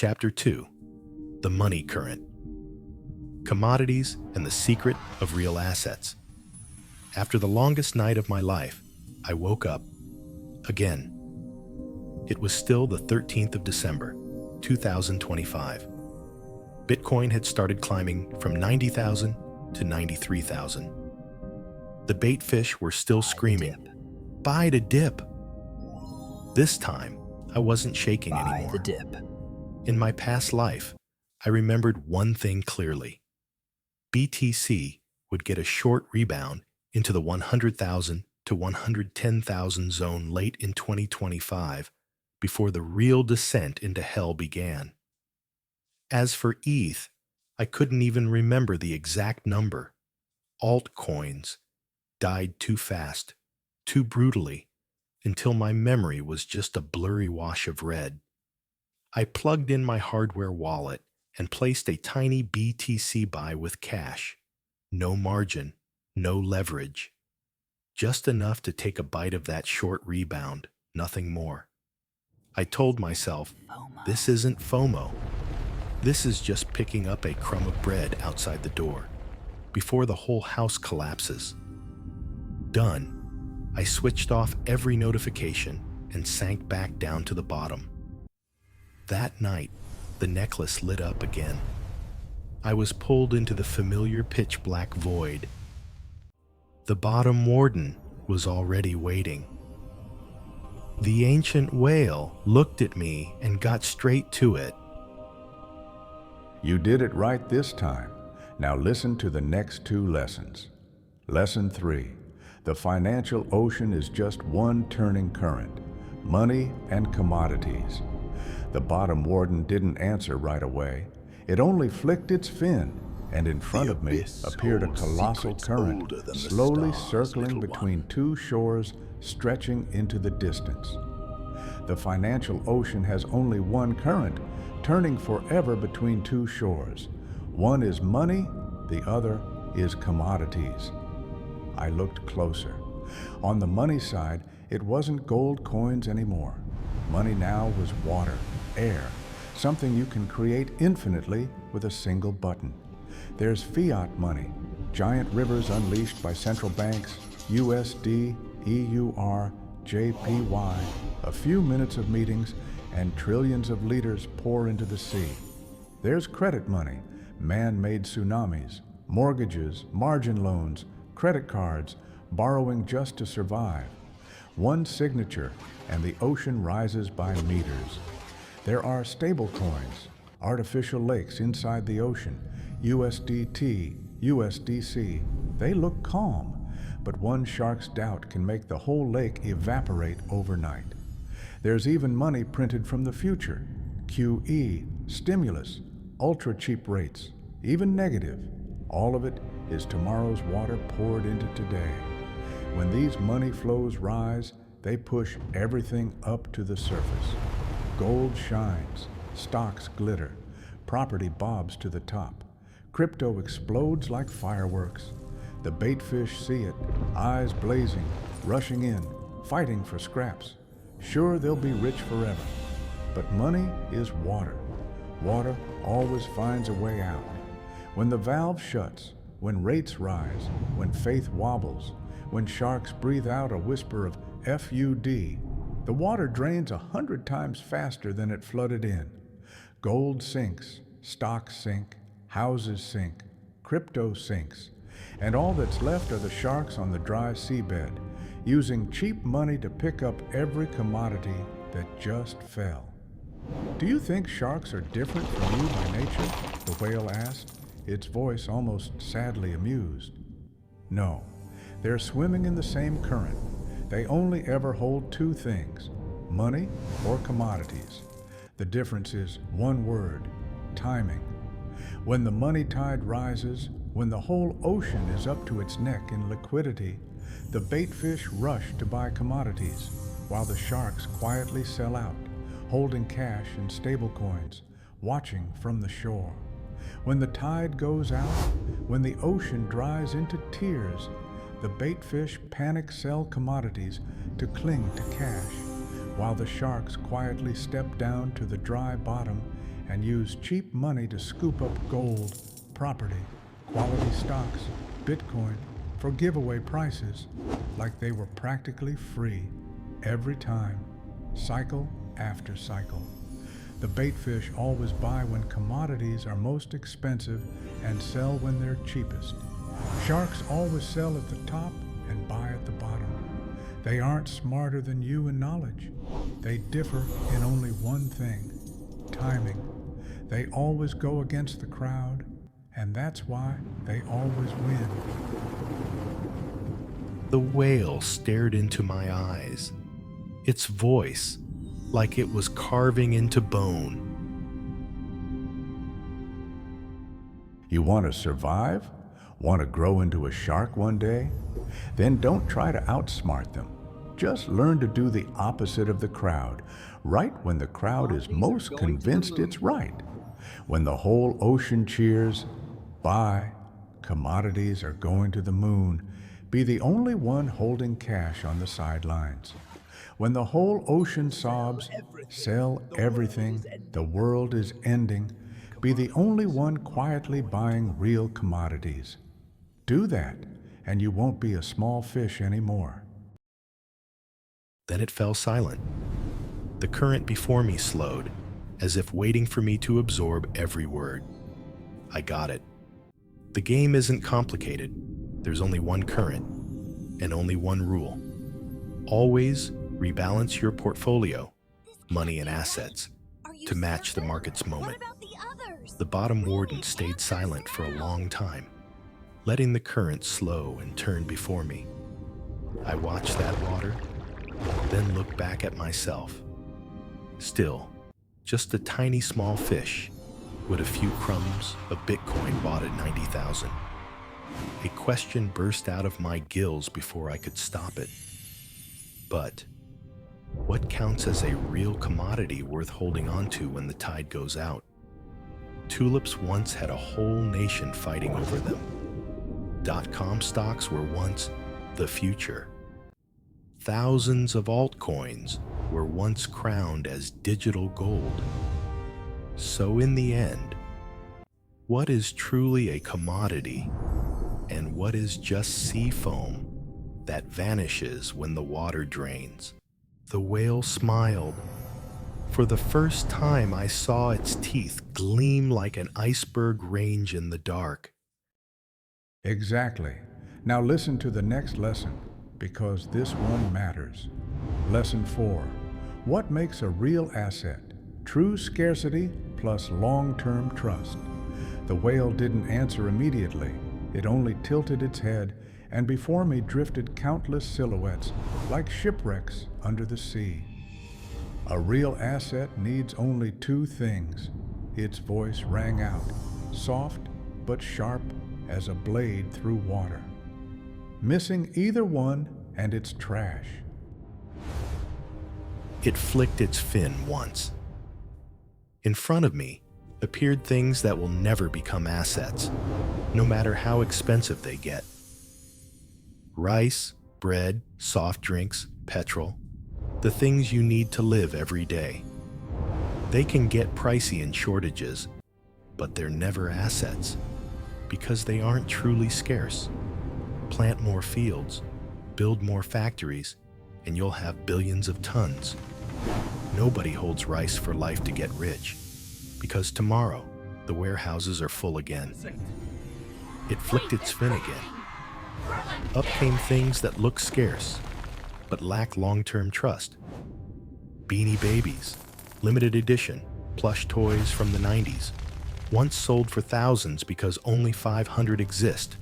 Chapter 2: The Money Current. Commodities and the Secret of Real Assets. After the longest night of my life, I woke up again. It was still the 13th of December, 2025. Bitcoin had started climbing from 90,000 to 93,000. The bait fish were still screaming, "Buy to dip!" This time, I wasn't shaking anymore. Buy the dip. In my past life, I remembered one thing clearly. BTC would get a short rebound into the 100,000 to 110,000 zone late in 2025 before the real descent into hell began. As for ETH, I couldn't even remember the exact number. Altcoins died too fast, too brutally, until my memory was just a blurry wash of red. I plugged in my hardware wallet and placed a tiny BTC buy with cash. No margin, no leverage. Just enough to take a bite of that short rebound, nothing more. I told myself, this isn't FOMO. This is just picking up a crumb of bread outside the door, before the whole house collapses. Done. I switched off every notification and sank back down to the bottom. That night, the necklace lit up again. I was pulled into the familiar pitch-black void. The bottom warden was already waiting. The ancient whale looked at me and got straight to it. You did it right this time. Now listen to the next two lessons. Lesson 3. The financial ocean is just one turning current: money and commodities. The bottom warden didn't answer right away. It only flicked its fin, and in front of me appeared a colossal current, slowly circling between two shores, stretching into the distance. The financial ocean has only one current, turning forever between two shores. One is money, the other is commodities. I looked closer. On the money side, it wasn't gold coins anymore. Money now was water, air, something you can create infinitely with a single button. There's fiat money, giant rivers unleashed by central banks, USD, EUR, JPY, a few minutes of meetings, and trillions of liters pour into the sea. There's credit money, man-made tsunamis, mortgages, margin loans, credit cards, borrowing just to survive. One signature, and the ocean rises by meters. There are stable coins, artificial lakes inside the ocean, USDT, USDC. They look calm, but one shark's doubt can make the whole lake evaporate overnight. There's even money printed from the future, QE, stimulus, ultra-cheap rates, even negative. All of it is tomorrow's water poured into today. When these money flows rise, they push everything up to the surface. Gold shines, stocks glitter, property bobs to the top. Crypto explodes like fireworks. The baitfish see it, eyes blazing, rushing in, fighting for scraps. Sure, they'll be rich forever. But money is water. Water always finds a way out. When the valve shuts, when rates rise, when faith wobbles, when sharks breathe out a whisper of FUD, the water drains 100 times faster than it flooded in. Gold sinks, stocks sink, houses sink, crypto sinks, and all that's left are the sharks on the dry seabed, using cheap money to pick up every commodity that just fell. Do you think sharks are different from you by nature? The whale asked, its voice almost sadly amused. No, they're swimming in the same current. They only ever hold two things: money or commodities. The difference is one word: timing. When the money tide rises, when the whole ocean is up to its neck in liquidity, the baitfish rush to buy commodities, while the sharks quietly sell out, holding cash and stablecoins, watching from the shore. When the tide goes out, when the ocean dries into tears, the baitfish panic sell commodities to cling to cash. while the sharks quietly step down to the dry bottom and use cheap money to scoop up gold, property, quality stocks, Bitcoin for giveaway prices like they were practically free every time, cycle after cycle. The baitfish always buy when commodities are most expensive and sell when they're cheapest. Sharks always sell at the top and buy at the bottom. They aren't smarter than you in knowledge. They differ in only one thing: timing. They always go against the crowd, and that's why they always win. The whale stared into my eyes, its voice like it was carving into bone. You want to survive? Want to grow into a shark one day? Then don't try to outsmart them. Just learn to do the opposite of the crowd, right when the crowd is most convinced it's right. When the whole ocean cheers, buy, commodities are going to the moon, be the only one holding cash on the sidelines. When the whole ocean sobs, sell everything, the world is ending, be the only one quietly buying real commodities. Do that, and you won't be a small fish anymore. Then it fell silent. The current before me slowed, as if waiting for me to absorb every word. I got it. The game isn't complicated. There's only one current, and only one rule. Always rebalance your portfolio, money and assets, to match the market's moment. The bottom warden stayed silent for a long time, letting the current slow and turn before me. I watched that water, then looked back at myself. Still, just a tiny small fish with a few crumbs of Bitcoin bought at 90,000. A question burst out of my gills before I could stop it. But what counts as a real commodity worth holding on to when the tide goes out? Tulips once had a whole nation fighting over them. .com stocks were once the future. Thousands of altcoins were once crowned as digital gold. So in the end, what is truly a commodity and what is just sea foam that vanishes when the water drains? The whale smiled. For the first time, I saw its teeth gleam like an iceberg range in the dark. Exactly. Now listen to the next lesson, because this one matters. Lesson 4. What makes a real asset? True scarcity plus long-term trust. The whale didn't answer immediately. It only tilted its head, and before me drifted countless silhouettes, like shipwrecks under the sea. A real asset needs only two things. Its voice rang out, soft but sharp as a blade through water. Missing either one, and it's trash. It flicked its fin once. In front of me appeared things that will never become assets, no matter how expensive they get. Rice, bread, soft drinks, petrol, the things you need to live every day. They can get pricey in shortages, but they're never assets, because they aren't truly scarce. Plant more fields, build more factories, and you'll have billions of tons. Nobody holds rice for life to get rich, because tomorrow the warehouses are full again. It flicked its fin again. Up came things that look scarce, but lack long-term trust. Beanie Babies, limited edition, plush toys from the 90s, once sold for thousands because only 500 exist.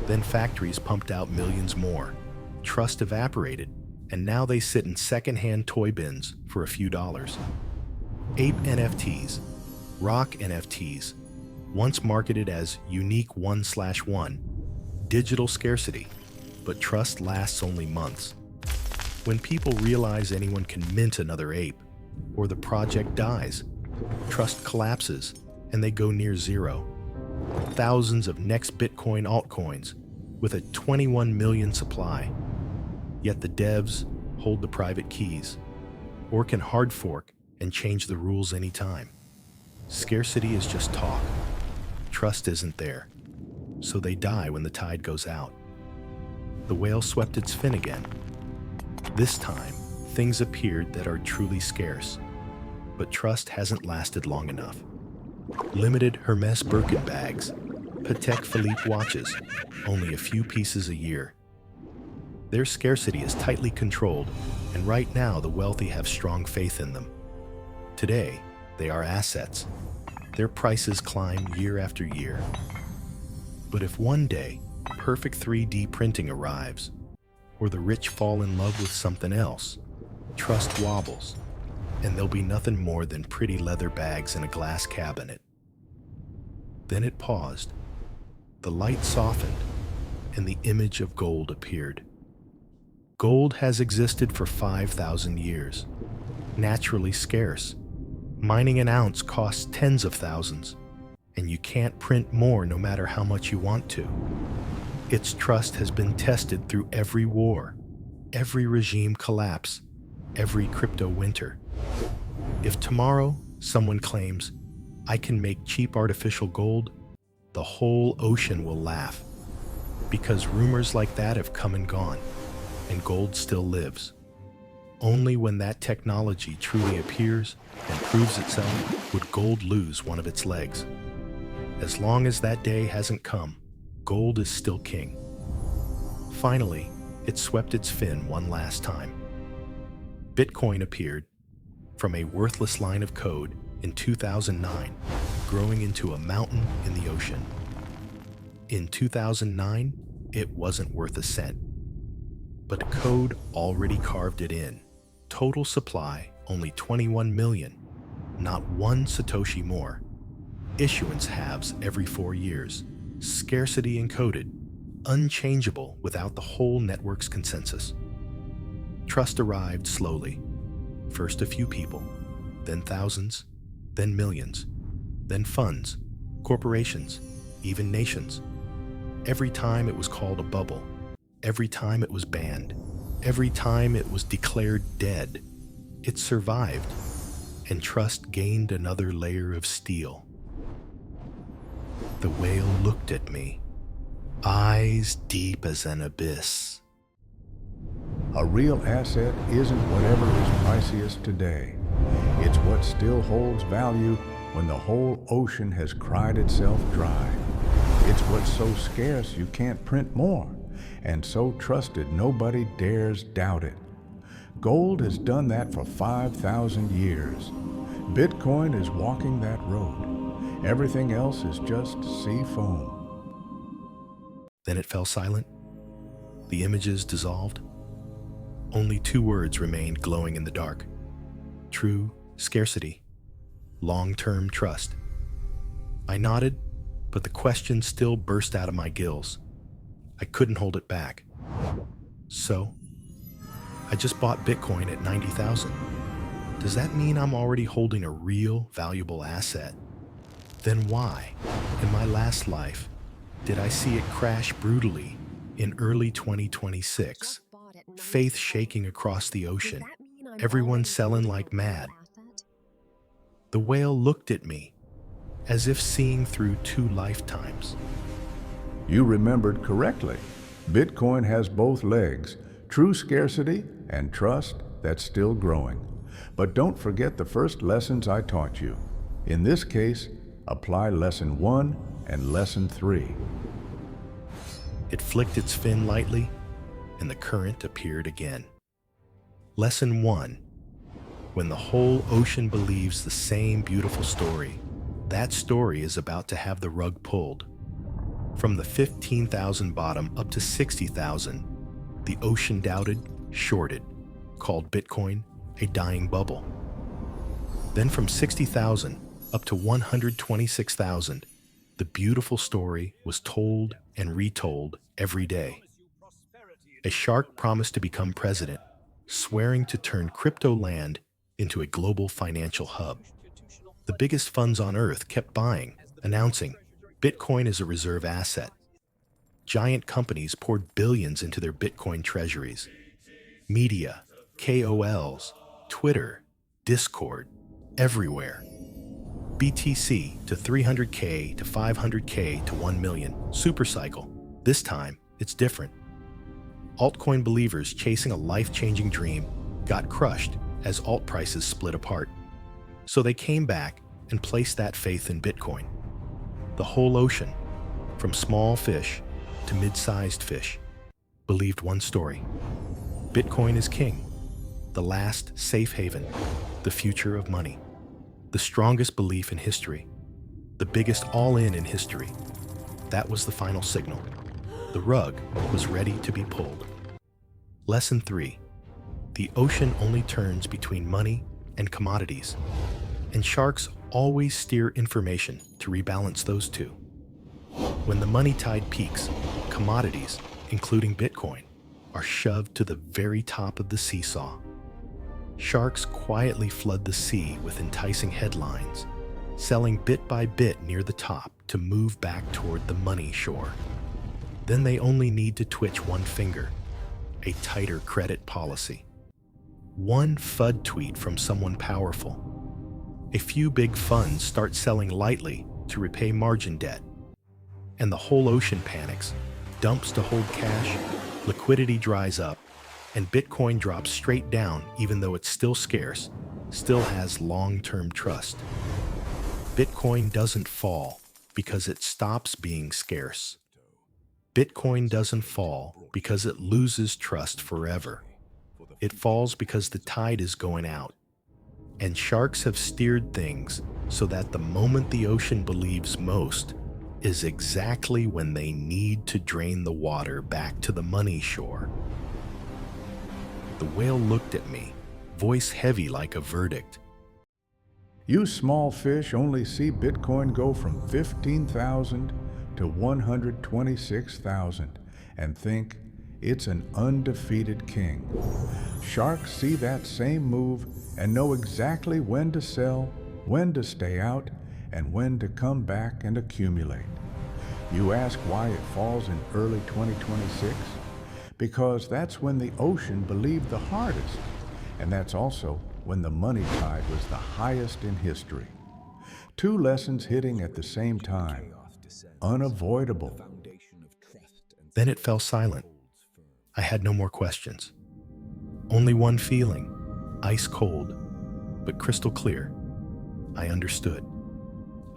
Then factories pumped out millions more. Trust evaporated, and now they sit in second-hand toy bins for a few dollars. Ape NFTs, rock NFTs, once marketed as unique 1/1, digital scarcity, but trust lasts only months. When people realize anyone can mint another ape, or the project dies, trust collapses and they go near zero. Thousands of next Bitcoin altcoins with a 21 million supply. Yet the devs hold the private keys. or can hard fork and change the rules anytime. Scarcity is just talk. Trust isn't there, so they die when the tide goes out. The whale swept its fin again. This time, things appeared that are truly scarce, but trust hasn't lasted long enough. Limited Hermes Birkin bags, Patek Philippe watches, only a few pieces a year. Their scarcity is tightly controlled, and right now the wealthy have strong faith in them. Today, they are assets. Their prices climb year after year. But if one day, perfect 3D printing arrives, or the rich fall in love with something else, trust wobbles, and there'll be nothing more than pretty leather bags in a glass cabinet. Then it paused. The light softened, and the image of gold appeared. Gold has existed for 5,000 years, naturally scarce. Mining an ounce costs tens of thousands, and you can't print more no matter how much you want to. Its trust has been tested through every war, every regime collapse, every crypto winter. If tomorrow someone claims, "I can make cheap artificial gold," the whole ocean will laugh, because rumors like that have come and gone, and gold still lives. Only when that technology truly appears and proves itself would gold lose one of its legs. As long as that day hasn't come, gold is still king. Finally, it swept its fin one last time. Bitcoin appeared from a worthless line of code in 2009, growing into a mountain in the ocean. In 2009, it wasn't worth a cent, but code already carved it in. Total supply only 21 million, not one Satoshi more. Issuance halves every 4 years. Scarcity encoded, unchangeable without the whole network's consensus. Trust arrived slowly. First a few people, then thousands, then millions, then funds, corporations, even nations. Every time it was called a bubble, every time it was banned, every time it was declared dead, it survived, and trust gained another layer of steel. The whale looked at me, eyes deep as an abyss. A real asset isn't whatever is priciest today. It's what still holds value when the whole ocean has cried itself dry. It's what's so scarce you can't print more, and so trusted nobody dares doubt it. Gold has done that for 5,000 years. Bitcoin is walking that road. Everything else is just sea foam. Then it fell silent. The images dissolved. Only 2 words remained glowing in the dark. True scarcity. Long-term trust. I nodded, but the question still burst out of my gills. I couldn't hold it back. So, I just bought Bitcoin at 90,000. Does that mean I'm already holding a real, valuable asset? Then why, in my last life, did I see it crash brutally in early 2026? Faith shaking across the ocean, everyone selling like mad. The whale looked at me, as if seeing through 2 lifetimes. You remembered correctly. Bitcoin has both legs, true scarcity and trust that's still growing. But don't forget the first lessons I taught you. In this case, apply lesson 1 and lesson 3. It flicked its fin lightly, and the current appeared again. Lesson 1. When the whole ocean believes the same beautiful story, that story is about to have the rug pulled. From the 15,000 bottom up to 60,000, the ocean doubted, shorted, called Bitcoin a dying bubble. Then from 60,000 up to 126,000, the beautiful story was told and retold every day. A shark promised to become president, swearing to turn crypto land into a global financial hub. The biggest funds on earth kept buying, announcing, Bitcoin is a reserve asset. Giant companies poured billions into their Bitcoin treasuries. Media, KOLs, Twitter, discord everywhere. BTC to 300K to 500K to 1 million. Super cycle. This time, it's different. Altcoin believers chasing a life-changing dream got crushed as alt prices split apart. So they came back and placed that faith in Bitcoin. The whole ocean, from small fish to mid-sized fish, believed one story. Bitcoin is king, the last safe haven, the future of money, the strongest belief in history, the biggest all-in in history. That was the final signal. The rug was ready to be pulled. Lesson 3. The ocean only turns between money and commodities, and sharks always steer information to rebalance those two. When the money tide peaks, commodities, including Bitcoin, are shoved to the very top of the seesaw. Sharks quietly flood the sea with enticing headlines, selling bit by bit near the top to move back toward the money shore. Then they only need to twitch one finger, a tighter credit policy. One FUD tweet from someone powerful. A few big funds start selling lightly to repay margin debt, and the whole ocean panics, dumps to hold cash, liquidity dries up, and Bitcoin drops straight down even though it's still scarce, still has long-term trust. Bitcoin doesn't fall because it stops being scarce. Bitcoin doesn't fall because it loses trust forever. It falls because the tide is going out. And sharks have steered things so that the moment the ocean believes most is exactly when they need to drain the water back to the money shore. The whale looked at me, voice heavy like a verdict. You small fish only see Bitcoin go from 15,000 to 126,000 and think it's an undefeated king. Sharks see that same move and know exactly when to sell, when to stay out, and when to come back and accumulate. You ask why it falls in early 2026? Because that's when the ocean believed the hardest, and that's also when the money tide was the highest in history. Two lessons hitting at the same time. Unavoidable. Then it fell silent. I had no more questions. Only one feeling, ice cold, but crystal clear. I understood.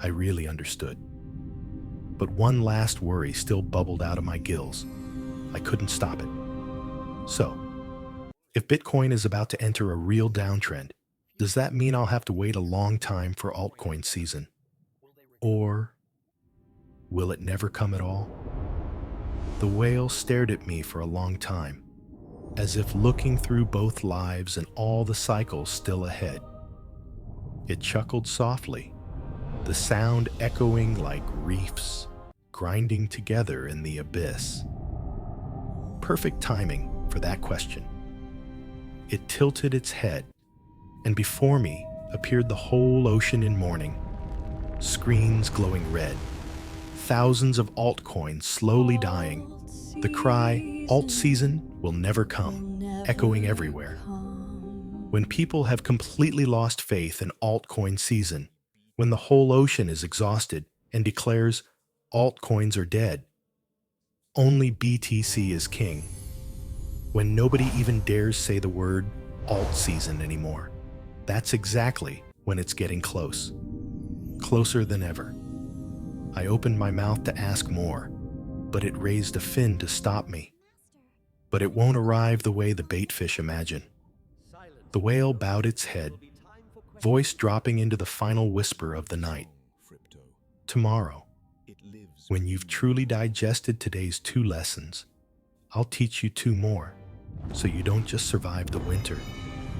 I really understood. But one last worry still bubbled out of my gills. I couldn't stop it. So, if Bitcoin is about to enter a real downtrend, does that mean I'll have to wait a long time for altcoin season? Or will it never come at all? The whale stared at me for a long time, as if looking through both lives and all the cycles still ahead. It chuckled softly, the sound echoing like reefs grinding together in the abyss. Perfect timing for that question. It tilted its head, and before me appeared the whole ocean in mourning, screens glowing red, thousands of altcoins slowly dying, the cry, "Alt season will never come," echoing everywhere. When people have completely lost faith in altcoin season, when the whole ocean is exhausted and declares altcoins are dead, only BTC is king. When nobody even dares say the word alt season anymore, that's exactly when it's getting close. Closer than ever. I opened my mouth to ask more, but it raised a fin to stop me. But it won't arrive the way the baitfish imagine. The whale bowed its head, voice dropping into the final whisper of the night. Tomorrow, when you've truly digested today's 2 lessons, I'll teach you 2 more, so you don't just survive the winter,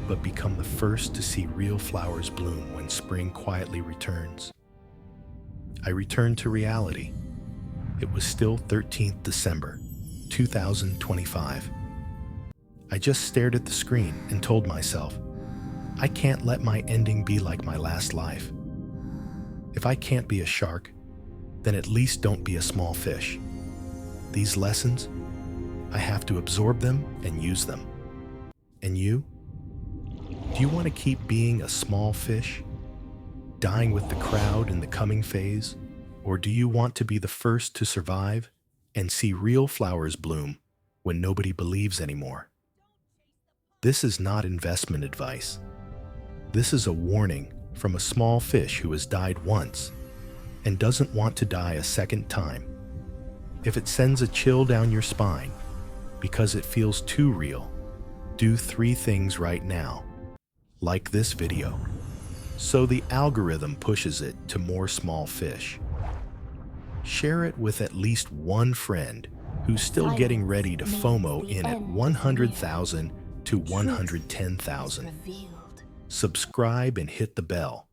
but become the first to see real flowers bloom when spring quietly returns. I returned to reality. It was still 13th December, 2025. I just stared at the screen and told myself, I can't let my ending be like my last life. If I can't be a shark, then at least don't be a small fish. These lessons, I have to absorb them and use them. And you? Do you want to keep being a small fish, dying with the crowd in the coming phase? Or do you want to be the first to survive and see real flowers bloom when nobody believes anymore? This is not investment advice. This is a warning from a small fish who has died once and doesn't want to die a second time. If it sends a chill down your spine because it feels too real, do 3 things right now. Like this video, so the algorithm pushes it to more small fish. Share it with at least one friend who's still getting ready to FOMO in at 100,000 to 110,000. Subscribe and hit the bell,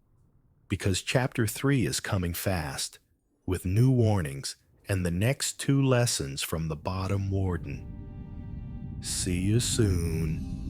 because Chapter 3 is coming fast, with new warnings and the next 2 lessons from the bottom warden. See you soon.